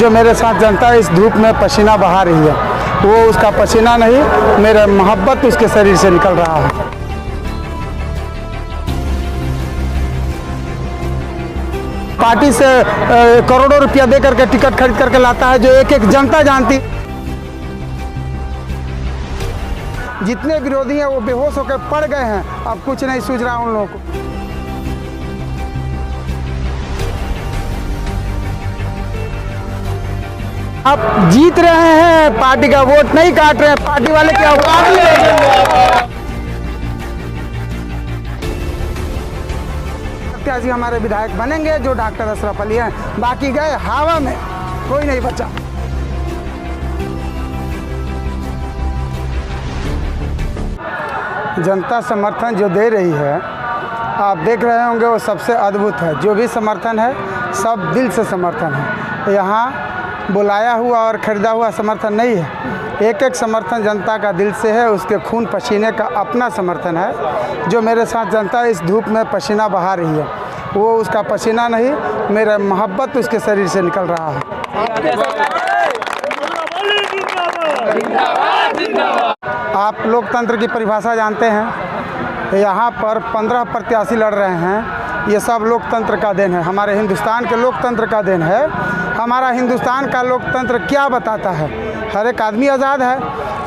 जो मेरे साथ जनता इस धूप में पसीना बहा रही है, वो उसका पसीना नहीं, मेरा मोहब्बत उसके शरीर से निकल रहा है। पार्टी से करोड़ों रुपया दे करके टिकट खरीद करके लाता है, जो एक एक जनता जानती। जितने विरोधी हैं वो बेहोश होकर पड़ गए हैं, अब कुछ नहीं सूझ रहा उन लोगों को। आप जीत रहे हैं, पार्टी का वोट नहीं काट रहे हैं, पार्टी वाले की औकात नहीं। प्रत्याशी हमारे विधायक बनेंगे जो डॉक्टर अशरफ अली हैं, बाकी गए हवा में, कोई नहीं बचा। जनता समर्थन जो दे रही है, आप देख रहे होंगे, वो सबसे अद्भुत है। जो भी समर्थन है सब दिल से समर्थन है। यहाँ बुलाया हुआ और ख़रीदा हुआ समर्थन नहीं है। एक एक समर्थन जनता का दिल से है, उसके खून पसीने का अपना समर्थन है। जो मेरे साथ जनता इस धूप में पसीना बहा रही है, वो उसका पसीना नहीं, मेरा मोहब्बत उसके शरीर से निकल रहा है। आप लोकतंत्र की परिभाषा जानते हैं। यहाँ पर 15 प्रत्याशी लड़ रहे हैं, ये सब लोकतंत्र का देन है, हमारे हिंदुस्तान के लोकतंत्र का देन है। हमारा हिंदुस्तान का लोकतंत्र क्या बताता है? हर एक आदमी आज़ाद है।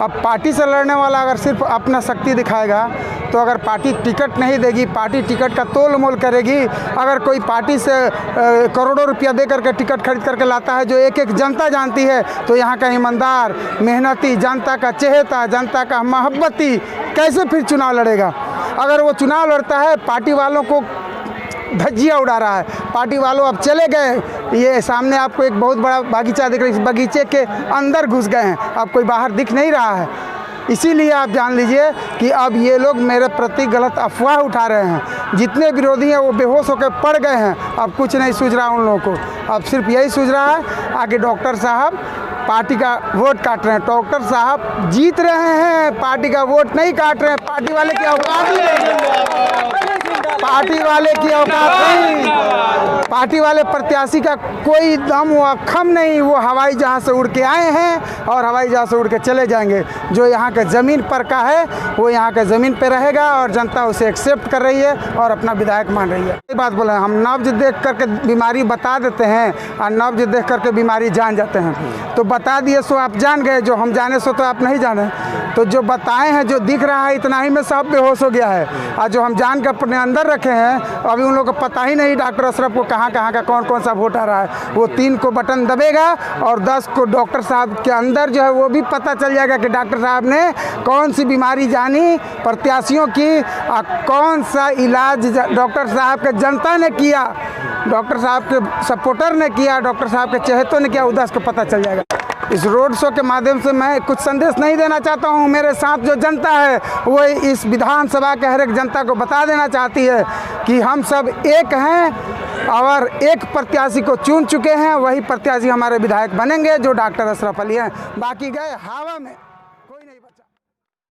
अब पार्टी से लड़ने वाला अगर सिर्फ अपना शक्ति दिखाएगा, तो अगर पार्टी टिकट नहीं देगी, पार्टी टिकट का तोल मोल करेगी। अगर कोई पार्टी से करोड़ों रुपया दे करके टिकट खरीद करके लाता है, जो एक एक जनता जानती है, तो यहाँ का ईमानदार, मेहनती, जनता का चहेता, जनता का मोहब्बती कैसे फिर चुनाव लड़ेगा? अगर वो चुनाव लड़ता है, पार्टी वालों को धज्जियाँ उड़ा रहा है। पार्टी वालों अब चले गए। ये सामने आपको एक बहुत बड़ा बागीचा दिख रहा है, इस बगीचे के अंदर घुस गए हैं, अब कोई बाहर दिख नहीं रहा है। इसीलिए आप जान लीजिए कि अब ये लोग मेरे प्रति गलत अफवाह उठा रहे हैं। जितने विरोधी हैं वो बेहोश होकर पड़ गए हैं, अब कुछ नहीं सूझ रहा उन लोगों को। अब सिर्फ यही सूझ रहा है, आगे डॉक्टर साहब पार्टी का वोट काट रहे हैं। डॉक्टर साहब जीत रहे हैं, पार्टी का वोट नहीं काट रहे हैं, पार्टी वाले की औकात नहीं, पार्टी वाले की औकात नहीं, पार्टी वाले प्रत्याशी का कोई दम व खम नहीं। वो हवाई जहाज़ से उड़ के आए हैं और हवाई जहाज़ से उड़ के चले जाएंगे। जो यहाँ के ज़मीन पर का है, वो यहाँ के ज़मीन पे रहेगा और जनता उसे एक्सेप्ट कर रही है और अपना विधायक मान रही है। ये बात बोले, हम नब्ज देख करके बीमारी बता देते हैं और नब्ज देख करके बीमारी जान जाते हैं। तो बता दिए सो आप जान गए, जो हम जाने सो तो आप नहीं जाने। तो जो बताए हैं, जो दिख रहा है, इतना ही में सब बेहोश हो गया है। और जो हम जान कर अपने अंदर रखे हैं, अभी उन लोगों को पता ही नहीं डॉक्टर अशरफ को कहाँ का कौन कौन सा वोट आ रहा है। वो 3 को बटन दबेगा और 10 को डॉक्टर साहब के अंदर जो है वो भी पता चल जाएगा कि डॉक्टर साहब ने कौन सी बीमारी जानी प्रत्याशियों की, कौन सा इलाज डॉक्टर साहब के जनता ने किया, डॉक्टर साहब के सपोर्टर ने किया, डॉक्टर साहब के चहेतों ने किया, वो 10 को पता चल जाएगा। इस रोड शो के माध्यम से मैं कुछ संदेश नहीं देना चाहता हूं। मेरे साथ जो जनता है वो इस विधानसभा के हर एक जनता को बता देना चाहती है कि हम सब एक हैं और एक प्रत्याशी को चुन चुके हैं। वही प्रत्याशी हमारे विधायक बनेंगे जो डॉक्टर अशरफ अली हैं, बाकी गए हवा में।